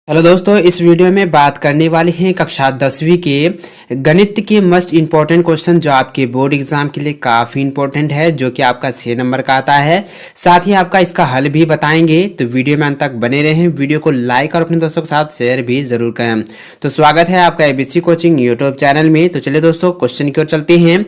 Hello दोस्तों, इस video में बात करने वाले हैं कक्षा 10वीं के गणित के मस्ट इम्पॉर्टेंट क्वेश्चन जो आपके बोर्ड एग्जाम के लिए काफ़ी इम्पोर्टेंट है, जो कि आपका 6 नंबर का आता है। साथ ही आपका इसका हल भी बताएंगे, तो वीडियो में अंत तक बने रहें। वीडियो को लाइक और अपने दोस्तों के साथ शेयर भी जरूर करें। तो स्वागत है आपका एबीसी कोचिंग यूट्यूब चैनल में। तो चलिए दोस्तों, क्वेश्चन की ओर चलते हैं।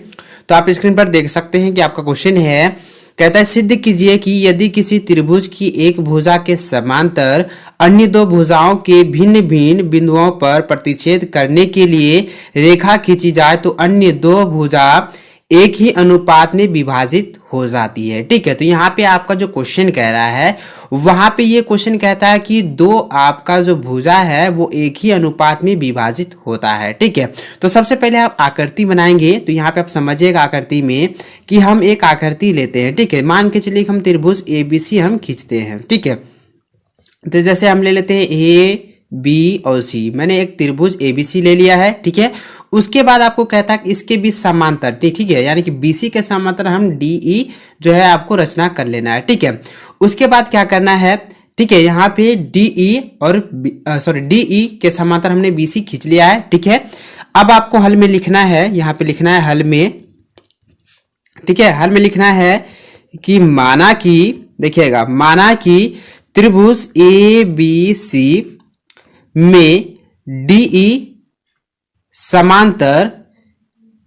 तो आप स्क्रीन पर देख सकते हैं कि आपका क्वेश्चन है, कहता है सिद्ध कीजिए कि यदि किसी त्रिभुज की एक भुजा के समांतर अन्य दो भुजाओं के भिन्न भिन्न बिंदुओं पर प्रतिच्छेद करने के लिए रेखा खींची जाए तो अन्य दो भुजा एक ही अनुपात में विभाजित हो जाती है। ठीक है, तो यहाँ पे आपका जो क्वेश्चन कह रहा है, वहां पे ये क्वेश्चन कहता है कि दो आपका जो भुजा है वो एक ही अनुपात में विभाजित होता है। ठीक है, तो सबसे पहले आप आकृति बनाएंगे। तो यहाँ पे आप समझिएगा आकृति में कि हम एक आकृति लेते हैं। ठीक है, मान के चलिए हम त्रिभुज एबीसी हम खींचते हैं। ठीक है, तो जैसे हम ले लेते हैं ए बी और सी। मैंने एक त्रिभुज एबीसी ले लिया है। ठीक है, उसके बाद आपको कहता है कि इसके बीच समांतर, ठीक है, यानी कि बीसी के समांतर हम डीई जो है आपको रचना कर लेना है। ठीक है, उसके बाद क्या करना है, ठीक है, यहाँ पे डीई और डीई के समांतर हमने बीसी खींच लिया है। ठीक है, अब आपको हल में लिखना है, यहाँ पे लिखना है हल में। ठीक है, हल में लिखना है कि माना कि, देखिएगा, माना कि त्रिभुज ए बी सी में डीई समांतर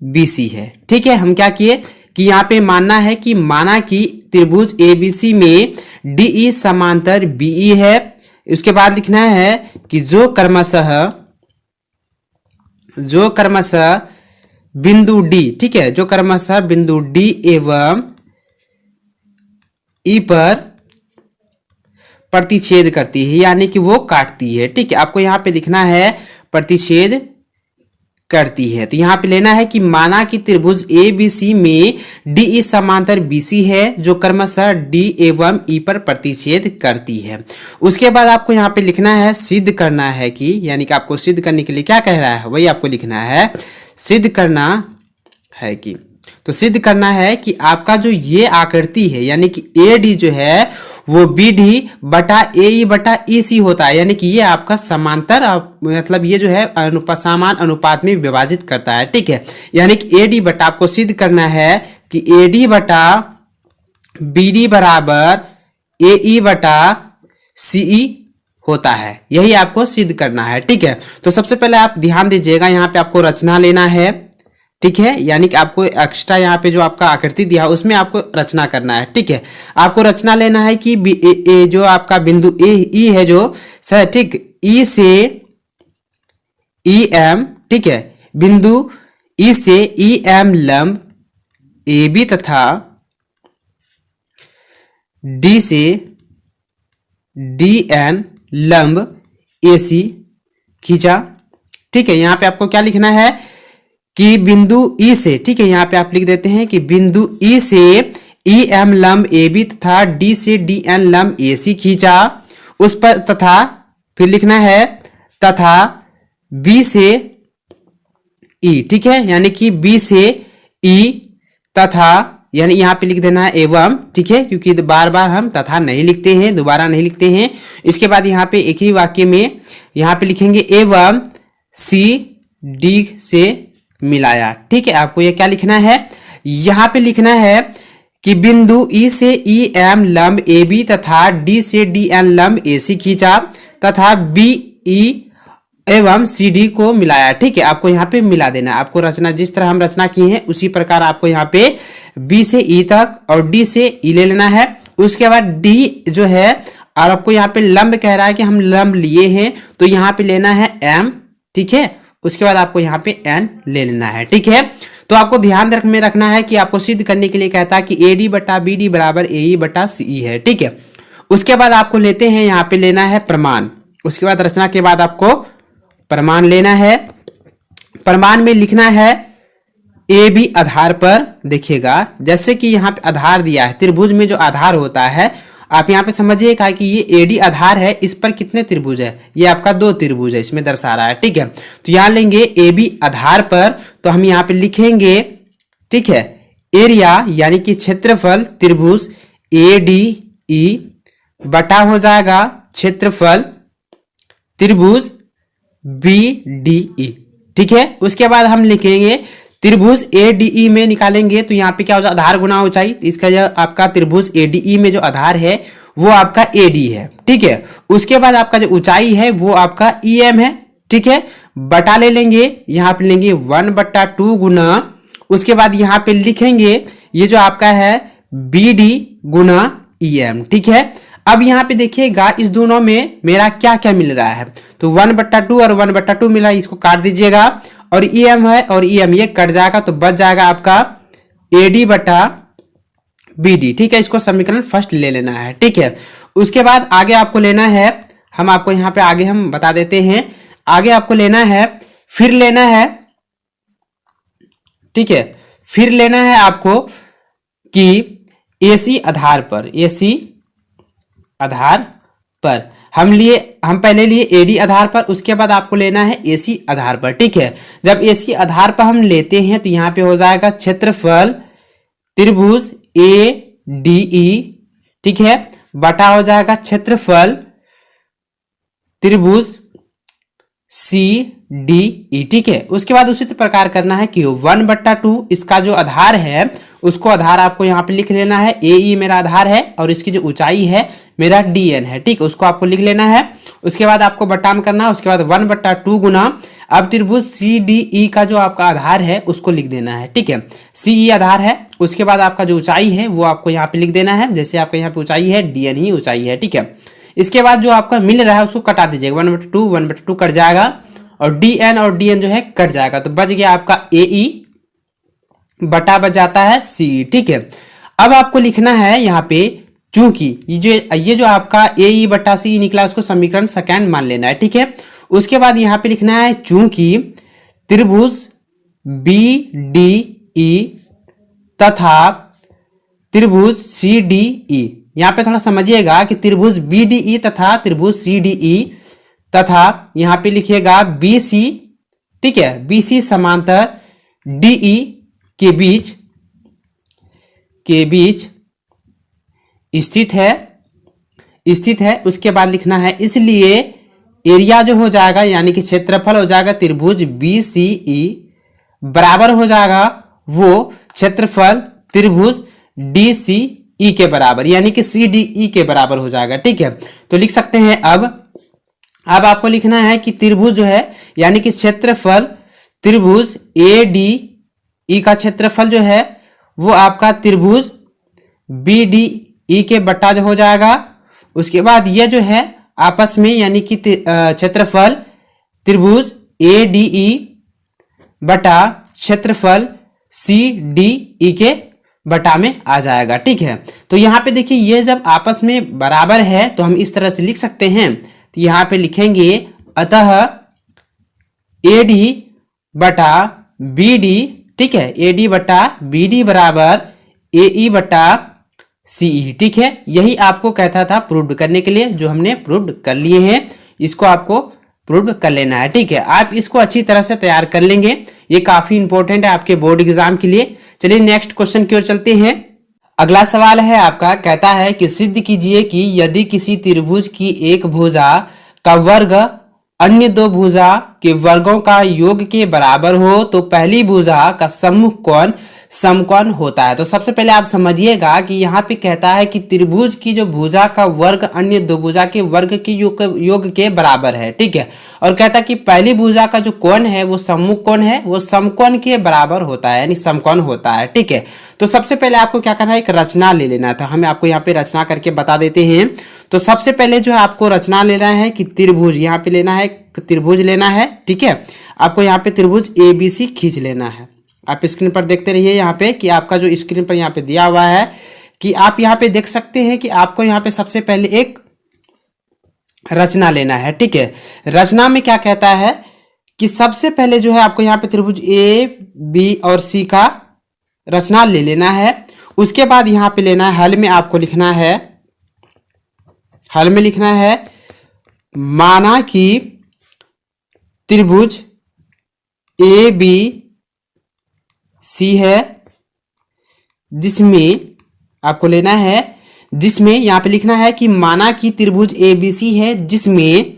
बीसी है। ठीक है, हम क्या किए कि यहाँ पे मानना है कि माना कि त्रिभुज एबीसी में डीई समांतर बीई है। उसके बाद लिखना है कि जो क्रमशः बिंदु डी, ठीक है, जो क्रमशः बिंदु डी एवं ई पर प्रतिच्छेद करती है, यानी कि वो काटती है। ठीक है, आपको यहाँ पे लिखना है प्रतिच्छेद करती है। तो यहाँ पे लेना है कि माना कि त्रिभुज ए बी सी में डीई समांतर बीसी है, जो क्रमशः डी एवं ई पर प्रतिच्छेद करती है। उसके बाद आपको यहाँ पे लिखना है सिद्ध करना है कि, यानी कि आपको सिद्ध करने के लिए क्या कह रहा है वही आपको लिखना है, सिद्ध करना है कि, तो सिद्ध करना है कि आपका जो ये आकृति है, यानी कि ए डी जो है वो बी डी बटा ए ई बटा ई सी होता है, यानी कि ये आपका समांतर, मतलब ये जो है समान अनुपात में विभाजित करता है। ठीक है, यानी कि ए डी बटा, आपको सिद्ध करना है कि ए डी बटा बी डी बराबर ए ई बटा सी ई होता है। यही आपको सिद्ध करना है। ठीक है, तो सबसे पहले आप ध्यान दीजिएगा, यहाँ पे आपको रचना लेना है। ठीक है, यानी कि आपको एक्स्ट्रा यहाँ पे जो आपका आकृति दिया उसमें आपको रचना करना है। ठीक है, आपको रचना लेना है कि जो आपका बिंदु ए ई है जो सर, ठीक, ई से ई एम, ठीक है, बिंदु ई से ई एम लंब ए बी तथा डी से डी एन लंब ए सी खींचा। ठीक है, यहाँ पे आपको क्या लिखना है कि बिंदु ई से, ठीक है, यहाँ पे आप लिख देते हैं कि बिंदु ई से ई एम लंब ए बी तथा डी से डी एन लंब ए सी खींचा। उस पर तथा फिर लिखना है तथा बी से ई, ठीक है, यानी कि बी से ई तथा, यानी यहाँ पे लिख देना है एवं। ठीक है, क्योंकि बार बार हम तथा नहीं लिखते हैं, दोबारा नहीं लिखते हैं। इसके बाद यहाँ पे एक ही वाक्य में यहाँ पे लिखेंगे एवं सी डी से मिलाया। ठीक है, आपको ये क्या लिखना है, यहाँ पे लिखना है कि बिंदु ई से ई एम लंब ए बी तथा डी से डी एन लंब ए सी खींचा तथा बी ई एवं सी डी को मिलाया। ठीक है, आपको यहाँ पे मिला देना है। आपको रचना जिस तरह हम रचना की है उसी प्रकार आपको यहाँ पे बी से ई तक और डी से ई ले लेना है। उसके बाद डी जो है, और आपको यहाँ पे लंब कह रहा है कि हम लंब लिए हैं, तो यहाँ पे लेना है एम। ठीक है, उसके बाद आपको यहाँ पे एन ले लेना है। ठीक है, तो आपको ध्यान में रखना है कि आपको सिद्ध करने के लिए कहता है कि ए डी बटा बी डी बराबर ए ई बटा सी ई है। ठीक है, उसके बाद आपको लेते हैं, यहाँ पे लेना है प्रमाण। उसके बाद रचना के बाद आपको प्रमाण लेना है। प्रमाण में लिखना है ए बी आधार पर, देखिएगा जैसे कि यहाँ पे आधार दिया है, त्रिभुज में जो आधार होता है, आप यहाँ पे समझिएगा कि ये एडी आधार है, इस पर कितने त्रिभुज है, ये आपका 2 त्रिभुज है, इसमें दर्शा रहा है। ठीक है, तो यहाँ लेंगे ए बी आधार पर, तो हम यहाँ पे लिखेंगे, ठीक है, एरिया यानी कि क्षेत्रफल त्रिभुज ए डी ई बटा हो जाएगा क्षेत्रफल त्रिभुज बी डी ई। ठीक है, उसके बाद हम लिखेंगे त्रिभुज ए डी ई में निकालेंगे तो यहाँ पे क्या हो जाए, आधार गुना ऊंचाई। इसका जो आपका त्रिभुज ए डी ई में जो आधार है वो आपका ए डी है। ठीक है, उसके बाद आपका जो ऊंचाई है वो आपका ई एम है। ठीक है, बटा ले लेंगे, यहाँ पे लेंगे 1/2 गुना, उसके बाद यहाँ पे लिखेंगे ये जो आपका है बी डी गुना ई एम। ठीक है, अब यहाँ पे देखिएगा इस दोनों में मेरा क्या क्या मिल रहा है, तो 1/2 और 1/2 मिला, इसको काट दीजिएगा, और ई एम है और ई एम ये कट जाएगा, तो बच जाएगा आपका ए डी बटा बी डी। ठीक है, इसको समीकरण फर्स्ट ले लेना है। ठीक है, उसके बाद आगे आपको लेना है, हम आपको यहाँ पे आगे हम बता देते हैं, आगे आपको लेना है, फिर लेना है, ठीक है, फिर लेना है आपको कि एसी आधार पर, एसी आधार पर हम पहले लिए एडी आधार पर, उसके बाद आपको लेना है एसी आधार पर। ठीक है, जब एसी आधार पर हम लेते हैं तो यहां पे हो जाएगा क्षेत्रफल त्रिभुज ए डी ई, ठीक है, बटा हो जाएगा क्षेत्रफल त्रिभुज सी डी ई। ठीक है, उसके बाद उसी प्रकार करना है कि 1/2 इसका जो आधार है उसको आधार आपको यहाँ पे लिख लेना है, ए ई मेरा आधार है और इसकी जो ऊंचाई है मेरा डी एन है। ठीक है, उसको आपको लिख लेना है, उसके बाद आपको बटान करना है, उसके बाद 1/2 गुना, अब त्रिभुज सी डी ई का जो आपका आधार है उसको लिख देना है। ठीक है, सी ई आधार है, उसके बाद आपका जो ऊंचाई है वो आपको यहाँ पे लिख देना है, जैसे आपका यहाँ पे ऊंचाई है डी एन ही ऊंचाई है। ठीक है, इसके बाद जो आपका मिल रहा है उसको कटा दीजिएगा, 1/2 कट जाएगा और डी एन जो है कट जाएगा, तो बच गया आपका ए ई बटा बच जाता है सी। ठीक है, अब आपको लिखना है यहाँ पे, चूंकि ये जो आपका ए ई बटा सी निकला उसको समीकरण सेकंड मान लेना है। ठीक है, उसके बाद यहाँ पे लिखना है चूंकि त्रिभुज बी डी ई तथा त्रिभुज सी डी ई, यहाँ पे थोड़ा समझिएगा कि त्रिभुज बी डी ई तथा त्रिभुज सी डी ई तथा यहाँ पे लिखिएगा बी सी, ठीक है, बी सी समांतर डी ई के बीच स्थित है। उसके बाद लिखना है इसलिए एरिया जो हो जाएगा यानी कि क्षेत्रफल हो जाएगा त्रिभुज बी सी ई बराबर हो जाएगा वो क्षेत्रफल त्रिभुज डी सी ई के बराबर, यानी कि सी डी ई के बराबर हो जाएगा। ठीक है, तो लिख सकते हैं अब आपको लिखना है कि त्रिभुज जो है यानी कि क्षेत्रफल त्रिभुज ए डी ई का क्षेत्रफल जो है वो आपका त्रिभुज बी डी ई के बट्टा जो हो जाएगा। उसके बाद ये जो है आपस में यानी कि क्षेत्रफल त्रिभुज ए डी ई बटा क्षेत्रफल सी डी ई के बटा में आ जाएगा। ठीक है, तो यहाँ पे देखिए ये जब आपस में बराबर है तो हम इस तरह से लिख सकते हैं, तो यहाँ पे लिखेंगे अतः ए डी बटा बी डी, ठीक है, ए डी बटा बी डी बराबर ए ई बटा सी ई। ठीक है, यही आपको कहता था प्रूव करने के लिए, जो हमने प्रूव कर लिए हैं, इसको आपको प्रूव कर लेना है। ठीक है, आप इसको अच्छी तरह से तैयार कर लेंगे, ये काफी इंपॉर्टेंट है आपके बोर्ड एग्जाम के लिए। चलिए नेक्स्ट क्वेश्चन की ओर चलते हैं। अगला सवाल है आपका, कहता है कि सिद्ध कीजिए कि यदि किसी त्रिभुज की एक भुजा का वर्ग अन्य दो भुजा के वर्गों का योग के बराबर हो तो पहली भुजा का सम्मुख कोण समकोण होता है। तो सबसे पहले आप समझिएगा कि यहाँ पे कहता है कि त्रिभुज की जो भुजा का वर्ग अन्य दो भुजा के वर्ग के योग के बराबर है। ठीक है, और कहता है कि पहली भुजा का जो कोण है वो सम्मुख कोण है, वो समकोण के बराबर होता है, यानी समकोण होता है। ठीक है, तो सबसे पहले आपको क्या करना है, एक रचना ले लेना था, हमें आपको यहाँ पे रचना करके बता देते हैं। तो सबसे पहले जो है आपको रचना लेना है कि त्रिभुज, यहाँ पे लेना है त्रिभुज लेना है। ठीक है, आपको यहाँ पे त्रिभुज ए बी सी खींच लेना है। आप स्क्रीन पर देखते रहिए यहाँ पे कि आपका जो स्क्रीन पर यहाँ पे दिया हुआ है कि आप यहाँ पे देख सकते हैं कि आपको यहाँ पे सबसे पहले एक रचना लेना है। ठीक है, रचना में क्या कहता है कि सबसे पहले जो है आपको यहाँ पे त्रिभुज ए बी और सी का रचना ले लेना है। उसके बाद यहाँ पे लेना है हल में, आपको लिखना है, हल में लिखना है माना कि त्रिभुज ए बी सी है जिसमें आपको लेना है, जिसमें यहाँ पे लिखना है कि माना कि त्रिभुज ए बी सी है जिसमें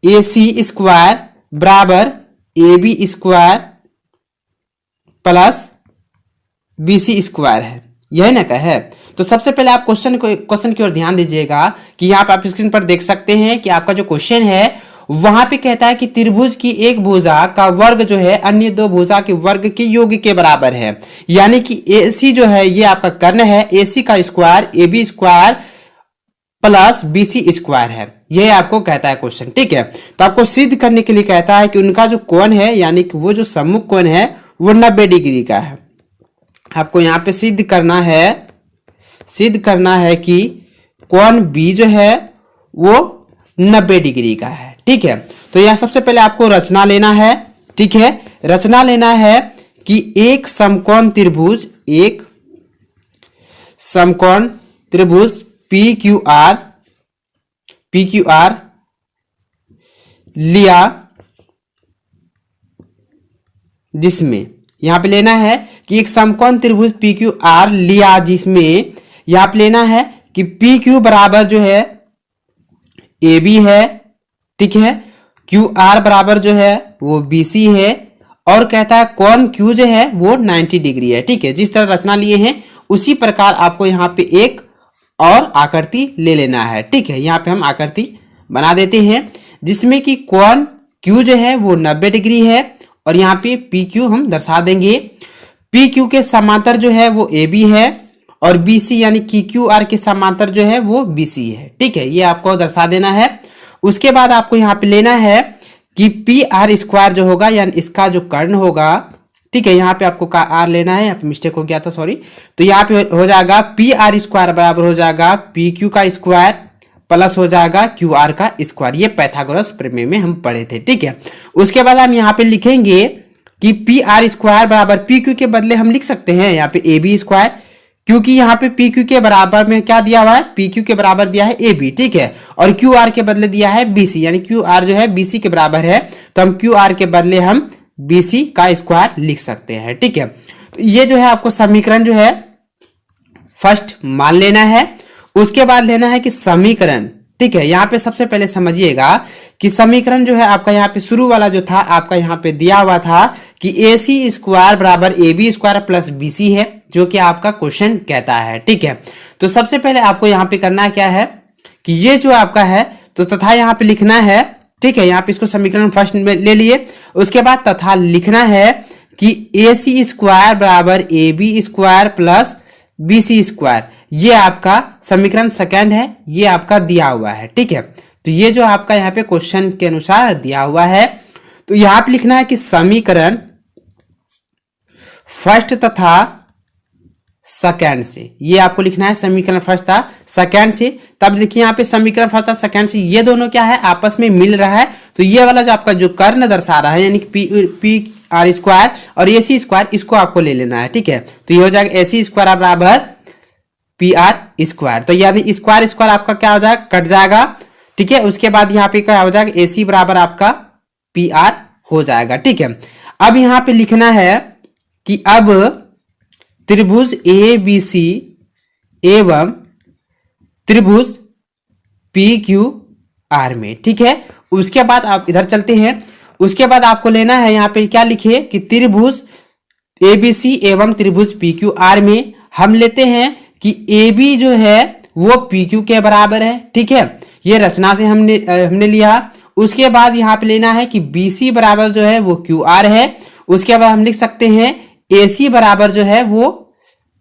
AC स्क्वायर बराबर AB square plus BC square है, यही ना का है। तो सबसे पहले आप क्वेश्चन की ओर ध्यान दीजिएगा कि यहाँ पे आप स्क्रीन पर देख सकते हैं कि आपका जो क्वेश्चन है वहां पे कहता है कि त्रिभुज की एक भुजा का वर्ग जो है अन्य दो भुजा के वर्ग के योग के बराबर है, यानी कि AC जो है ये आपका कर्ण है, AC का square AB square plus BC square है, ये आपको कहता है क्वेश्चन, ठीक है। तो आपको सिद्ध करने के लिए कहता है कि उनका जो कोण है यानी कि वो जो सम्मुख कोण है वो 90 डिग्री का है। आपको यहाँ पे सिद्ध करना है कि कोण B जो है वो 90 डिग्री का है, ठीक है। तो यहाँ सबसे पहले आपको रचना लेना है, ठीक है। रचना लेना है कि एक समकोण त्रिभुज PQR लिया, जिसमें यहां पे लेना है कि एक समकोण त्रिभुज PQR लिया, जिसमें यहां पे लेना है कि PQ बराबर जो है AB है, ठीक है, QR बराबर जो है वो BC है, और कहता है कोण Q जो है वो 90 डिग्री है, ठीक है। जिस तरह रचना लिए हैं उसी प्रकार आपको यहाँ पे एक और आकृति ले लेना है, ठीक है। यहाँ पे हम आकृति बना देते हैं जिसमें कि कोण Q जो है वो 90 डिग्री है, और यहाँ पे PQ हम दर्शा देंगे। PQ के समांतर जो है वो AB है, और BC यानी कि QR के समांतर जो है वो BC है, ठीक है, ये आपको दर्शा देना है। उसके बाद आपको यहाँ पे लेना है कि PR स्क्वायर जो होगा यानी इसका जो कर्ण होगा, ठीक है, यहाँ पे आपको का R लेना है, यहाँ पे मिस्टेक हो गया था, सॉरी। तो यहाँ पे हो जाएगा PR स्क्वायर बराबर हो जाएगा PQ का स्क्वायर प्लस हो जाएगा QR का स्क्वायर, ये पाइथागोरस प्रमेय में हम पढ़े थे, ठीक है। उसके बाद हम यहाँ पे लिखेंगे कि PR स्क्वायर बराबर PQ के बदले हम लिख सकते हैं यहाँ पे AB स्क्वायर, क्योंकि यहाँ पे PQ के बराबर में क्या दिया हुआ है, PQ के बराबर दिया है AB, ठीक है, और QR के बदले दिया है BC, यानी QR जो है BC के बराबर है, तो हम QR के बदले हम BC का स्क्वायर लिख सकते हैं, ठीक है। तो ये जो है आपको समीकरण जो है फर्स्ट मान लेना है। उसके बाद लेना है कि समीकरण, ठीक है। यहाँ पे सबसे पहले समझिएगा कि समीकरण जो है आपका यहाँ पे शुरू वाला जो था आपका यहाँ पे दिया हुआ था कि AC स्क्वायर बराबर AB स्क्वायर प्लस BC है, जो कि आपका क्वेश्चन कहता है, ठीक है। तो सबसे पहले आपको यहाँ पे करना क्या है कि ये जो आपका है तो तथा यहाँ पे लिखना है, ठीक है। यहाँ पे इसको समीकरण फर्स्ट में ले लिए, उसके बाद तथा लिखना है कि AC स्क्वायर बराबर AB square plus BC square, ये आपका समीकरण सेकंड है, ये आपका दिया हुआ है, ठीक है। तो ये जो आपका यहाँ पे क्वेश्चन के अनुसार दिया हुआ है, तो यहाँ पे लिखना है कि समीकरण फर्स्ट तथा सेकंड से, ये आपको लिखना है समीकरण फर्स्ट था सेकंड से। तब देखिए यहाँ पे समीकरण फर्स्ट और सेकंड से ये दोनों क्या है आपस में मिल रहा है, तो ये वाला जो आपका जो कर्ण दर्शा रहा है यानी कि PR स्क्वायर और AC स्क्वायर, इसको आपको ले लेना है, ठीक है। तो ये हो जाएगा AC स्क्वायर बराबर PR स्क्वायर, तो यानी स्क्वायर स्क्वायर आपका क्या हो जाएगा, कट जाएगा, ठीक है। उसके बाद यहाँ पे क्या हो जाएगा, AC बराबर आपका PR हो जाएगा, ठीक है। अब यहाँ पे लिखना है कि अब त्रिभुज ABC एवं त्रिभुज PQR में, ठीक है। उसके बाद आप इधर चलते हैं, उसके बाद आपको लेना है यहाँ पे क्या लिखिए कि त्रिभुज ABC एवं त्रिभुज PQR में हम लेते हैं कि AB जो है वो PQ के बराबर है, ठीक है, ये रचना से हमने लिया। उसके बाद यहाँ पे लेना है कि BC बराबर जो है वो QR है, उसके बाद हम लिख सकते हैं AC बराबर जो है वो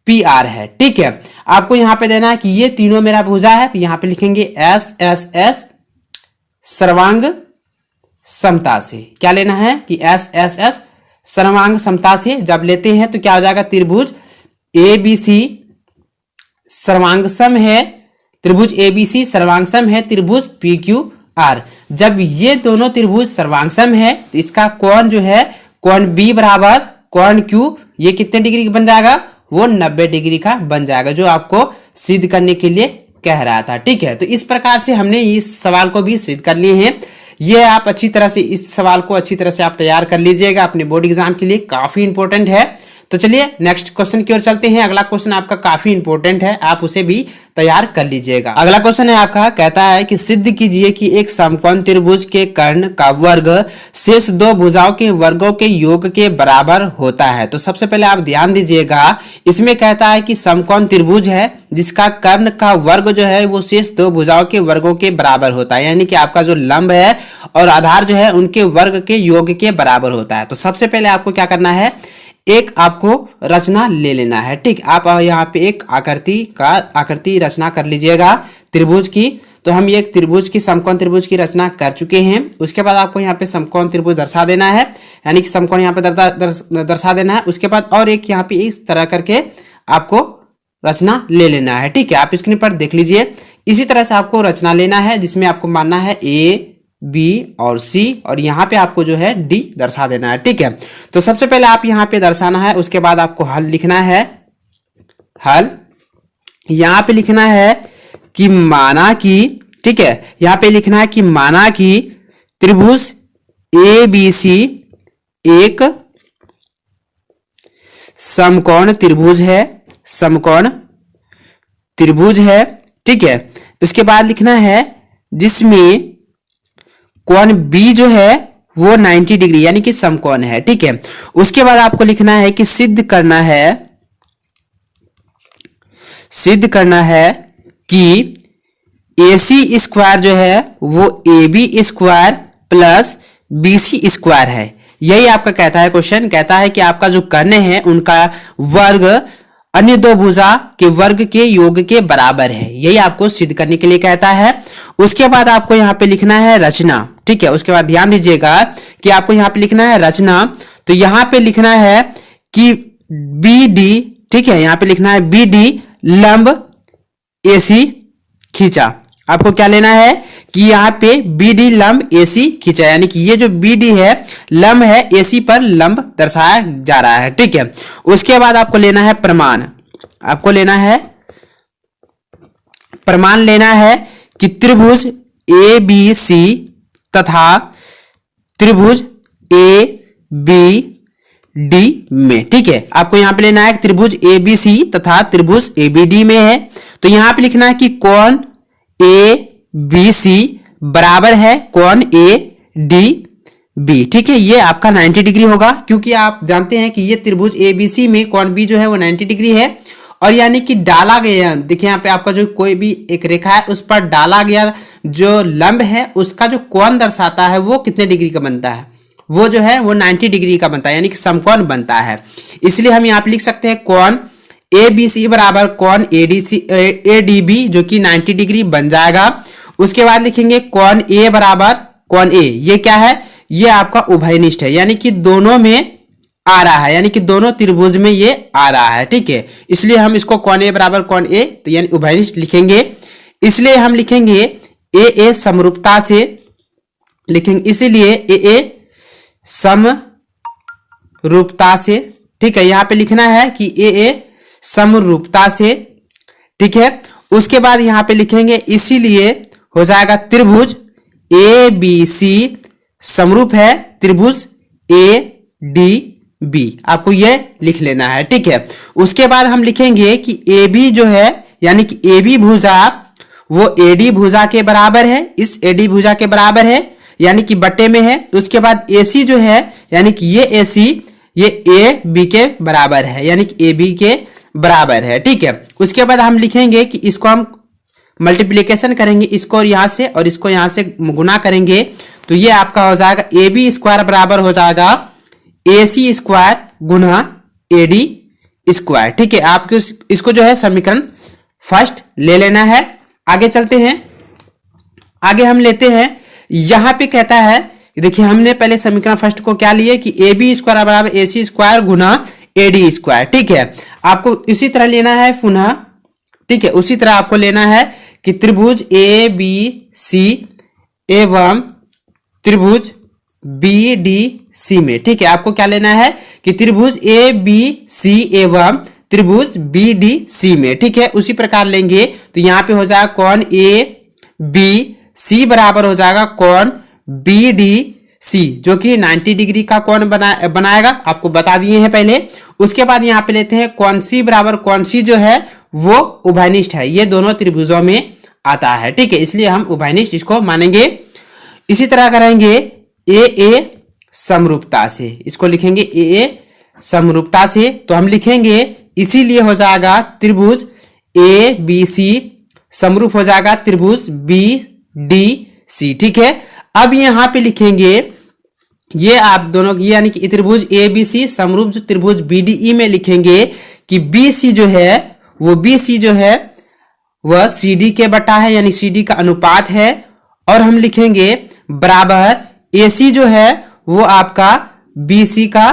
PR है, ठीक है। आपको यहाँ पे देना है कि ये तीनों मेरा भुजा है, तो यहाँ पे लिखेंगे SSS सर्वांग समता से, क्या लेना है कि SSS सर्वांग समता से जब लेते हैं तो क्या हो जाएगा, त्रिभुज ABC सर्वांगसम है, त्रिभुज ABC सर्वांगसम है त्रिभुज PQR। जब ये दोनों त्रिभुज सर्वांगसम है तो इसका कोण जो है कोण B बराबर कोण Q, ये कितने डिग्री का बन जाएगा, वो 90 डिग्री का बन जाएगा, जो आपको सिद्ध करने के लिए कह रहा था, ठीक है। तो इस प्रकार से हमने इस सवाल को भी सिद्ध कर लिए हैं। ये आप अच्छी तरह से इस सवाल को अच्छी तरह से आप तैयार कर लीजिएगा अपने बोर्ड एग्जाम के लिए, काफी इंपॉर्टेंट है। तो चलिए नेक्स्ट क्वेश्चन की ओर चलते हैं। अगला क्वेश्चन आपका काफी इंपॉर्टेंट है, आप उसे भी तैयार कर लीजिएगा। अगला क्वेश्चन है आपका, कहता है कि सिद्ध कीजिए कि एक समकोण त्रिभुज के कर्ण का वर्ग शेष दो भुजाओं के वर्गों के योग के बराबर होता है। तो सबसे पहले आप ध्यान दीजिएगा, इसमें कहता है कि समकोण त्रिभुज है जिसका कर्ण का वर्ग जो है वो शेष दो भुजाओं के वर्गों के बराबर होता है, यानी कि आपका जो लंब है और आधार जो है उनके वर्ग के योग के बराबर होता है। तो सबसे पहले आपको क्या करना है, एक आपको रचना ले लेना है। ठीक, आप यहाँ पे एक आकृति रचना कर लीजिएगा त्रिभुज की। तो हम ये एक त्रिभुज की समकोण त्रिभुज की रचना कर चुके हैं। उसके बाद आपको यहाँ पे समकोण त्रिभुज दर्शा देना है, यानी कि समकोण यहाँ पे दर्शा देना है। उसके बाद और एक यहाँ पे इस तरह करके आपको रचना ले लेना है। ठीक है, आप स्क्रीन पर देख लीजिए। इसी तरह से आपको रचना लेना है जिसमें आपको मानना है ए, बी और सी, और यहाँ पे आपको जो है डी दर्शा देना है। ठीक है, तो सबसे पहले आप यहाँ पे दर्शाना है, उसके बाद आपको हल लिखना है। हल यहाँ पे लिखना है कि माना कि, ठीक है, यहाँ पे लिखना है कि माना कि त्रिभुज ए बी सी एक समकोण त्रिभुज है, समकोण त्रिभुज है। ठीक है, उसके बाद लिखना है जिसमें कोण बी जो है वो 90 डिग्री यानी कि समकोण है। ठीक है, उसके बाद आपको लिखना है कि सिद्ध करना है कि AC स्क्वायर जो है वो AB square plus BC square है। यही आपका कहता है क्वेश्चन, कहता है कि आपका जो कर्ण है उनका वर्ग अन्य दो भुजा के वर्ग के योग के बराबर है। यही आपको सिद्ध करने के लिए कहता है। उसके बाद आपको यहाँ पे लिखना है रचना। ठीक है, उसके बाद ध्यान दीजिएगा कि आपको यहाँ पे लिखना है रचना। तो यहाँ पे लिखना है कि BD, ठीक है, यहाँ पे लिखना है BD लंब AC खींचा। आपको क्या लेना है कि यहाँ पे BD लंब AC खींचा, यानी कि ये जो BD है लंब है AC पर लंब दर्शाया जा रहा है। ठीक है, उसके बाद आपको लेना है प्रमाण। आपको लेना है प्रमाण लेना है कि त्रिभुज ABC तथा त्रिभुज ABD में, ठीक है, आपको यहाँ पे लेना है त्रिभुज ABC तथा त्रिभुज ABD में है। तो यहाँ पे लिखना है कि कोण ABC बराबर है कोण ADB। ठीक है, ये आपका 90 डिग्री होगा, क्योंकि आप जानते हैं कि ये त्रिभुज ABC में कोण B जो है वो 90 डिग्री है, और यानी कि डाला गया, देखिए यहाँ पे आपका जो कोई भी एक रेखा है उस पर डाला गया जो लंब है उसका जो कोण दर्शाता है वो कितने डिग्री का बनता है, वो जो है वो 90 डिग्री का बनता है, यानी कि समकोण बनता है। इसलिए हम यहाँ पे लिख सकते हैं कोण ABC बराबर कोण ADB जो कि 90 डिग्री बन जाएगा। उसके बाद लिखेंगे कोण A बराबर कोण A, ये क्या है, ये आपका उभयनिष्ठ है, यानी कि दोनों में आ रहा है, यानी कि दोनों त्रिभुज में ये आ रहा है। ठीक है, इसलिए हम इसको कोण A बराबर कोण A, तो यानी उभयनिष्ठ लिखेंगे। इसलिए हम लिखेंगे AA समरूपता से लिखेंगे, इसीलिए AA समरूपता से। ठीक है, यहाँ पे लिखना है कि AA समरूपता से। ठीक है, उसके बाद यहाँ पे लिखेंगे इसीलिए हो जाएगा त्रिभुज ABC समरूप है त्रिभुज ADB, आपको ये लिख लेना है। ठीक है, उसके बाद हम लिखेंगे कि AB जो है यानी कि AB भुजा वो AD भुजा के बराबर है, इस AD भुजा के बराबर है यानी कि बट्टे में है। उसके बाद AC जो है यानी कि ये AC ये AB के बराबर है, यानी कि AB के बराबर है। ठीक है, उसके बाद हम लिखेंगे कि इसको हम मल्टीप्लिकेशन करेंगे, इसको और इसको यहां से गुना करेंगे, तो ये आपका हो जाएगा AB स्क्वायर बराबर हो जाएगा AC स्क्वायर गुना AD स्क्वायर। ठीक है, आपको इसको जो है समीकरण फर्स्ट ले लेना है। आगे चलते हैं, आगे हम लेते हैं, यहां पे कहता है, देखिए हमने पहले समीकरण फर्स्ट को क्या लिए कि AB स्क्वायर बराबर AC स्क्वायर गुना AD स्क्वायर। ठीक है, आपको इसी तरह लेना है पुनः। ठीक है, उसी तरह आपको लेना है कि त्रिभुज ABC एवं त्रिभुज BDC में, ठीक है, आपको क्या लेना है कि त्रिभुज ABC एवं त्रिभुज BDC में। ठीक है, उसी प्रकार लेंगे तो यहाँ पे हो जाएगा कोण ABC बराबर हो जाएगा कोण BDC सी जो कि 90 डिग्री का कोण बनाएगा, आपको बता दिए हैं पहले। उसके बाद यहाँ पे लेते हैं कौन सी बराबर कौन सी जो है वो उभयनिष्ठ है, ये दोनों त्रिभुजों में आता है, ठीक है, इसलिए हम उभयनिष्ठ इसको मानेंगे। इसी तरह करेंगे ए समरूपता से, इसको लिखेंगे ए समरूपता से, तो हम लिखेंगे इसीलिए हो जाएगा त्रिभुज ए बी सी समरूप हो जाएगा त्रिभुज बी डी सी, ठीक है। अब यहां पे लिखेंगे ये आप दोनों की यानी कि त्रिभुज ए बी सी समरूप त्रिभुज बी डी ई में लिखेंगे कि बी सी जो है वह सी डी के बटा है, यानी सी डी का अनुपात है। और हम लिखेंगे बराबर ए सी जो है वो आपका बी सी का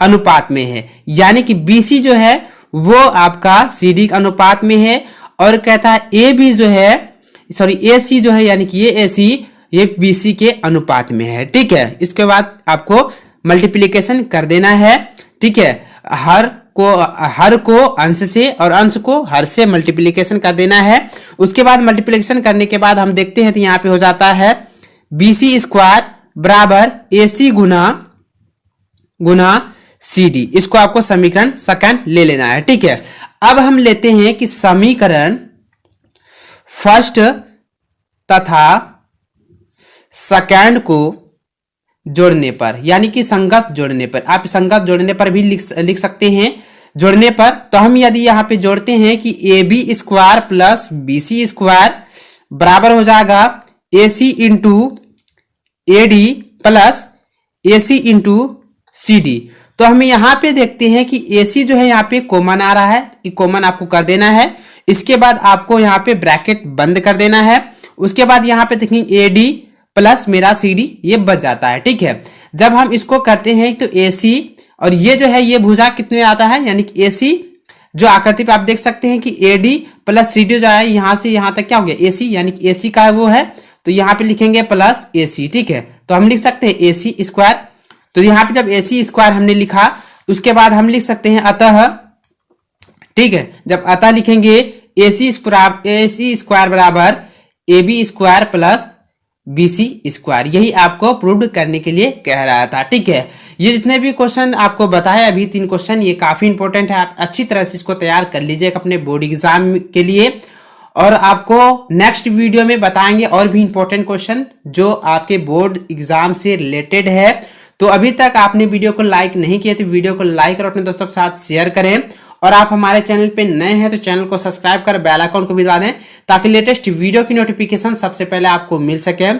अनुपात में है, यानी कि बी सी जो है वो आपका सी डी का अनुपात में है। और कहता है ए बी जो है ए सी जो है यानी कि ये ए सी ये बी सी के अनुपात में है, ठीक है। इसके बाद आपको मल्टीप्लिकेशन कर देना है, ठीक है, हर को अंश से और अंश को हर से मल्टीप्लिकेशन कर देना है। उसके बाद मल्टीप्लिकेशन करने के बाद हम देखते हैं तो यहाँ पे हो जाता है बी सी स्क्वायर बराबर ए सी गुना सी डी, इसको आपको समीकरण सेकंड ले लेना है, ठीक है। अब हम लेते हैं कि समीकरण फर्स्ट तथा सेकंड को जोड़ने पर, यानी कि संगत जोड़ने पर, आप संगत जोड़ने पर भी लिख सकते हैं जोड़ने पर। तो हम यदि यहाँ पे जोड़ते हैं कि A B square plus B C square बराबर हो जाएगा A C into A D plus A C into C D. तो हम यहाँ पे देखते हैं कि ए सी जो है यहाँ पे कॉमन आ रहा है, ये कॉमन आपको कर देना है। इसके बाद आपको यहाँ पे ब्रैकेट बंद कर देना है। उसके बाद यहाँ पे देखेंगे ए डी प्लस मेरा सी डी ये बच जाता है, ठीक है। जब हम इसको करते हैं तो ए सी और ये जो है ये भुजा कितने में आता है, यानी कि ए सी जो आकृति पे आप देख सकते हैं कि A D plus C D जो है यहाँ से यहाँ तक क्या हो गया ए सी, यानी कि ए सी का वो है, तो यहाँ पे लिखेंगे प्लस ए सी, ठीक है। तो हम लिख सकते हैं ए सी स्क्वायर। तो यहाँ पे जब ए सी स्क्वायर हमने लिखा उसके बाद हम लिख सकते हैं अतः, ठीक है। जब अतः लिखेंगे ए सी स्क्वायर बराबर A B square plus B C square, यही आपको प्रूव करने के लिए कह रहा था, ठीक है। ये जितने भी क्वेश्चन आपको बताए अभी 3 क्वेश्चन ये काफी इंपॉर्टेंट है, आप अच्छी तरह से इसको तैयार कर लीजिएगा अपने बोर्ड एग्जाम के लिए। और आपको नेक्स्ट वीडियो में बताएंगे और भी इंपॉर्टेंट क्वेश्चन जो आपके बोर्ड एग्जाम से रिलेटेड है। तो अभी तक आपने वीडियो को लाइक नहीं किया तो वीडियो को लाइक और अपने दोस्तों के साथ शेयर करें। और आप हमारे चैनल पे नए हैं तो चैनल को सब्सक्राइब कर बेल आइकन को भी दबा दें ताकि लेटेस्ट वीडियो की नोटिफिकेशन सबसे पहले आपको मिल सके।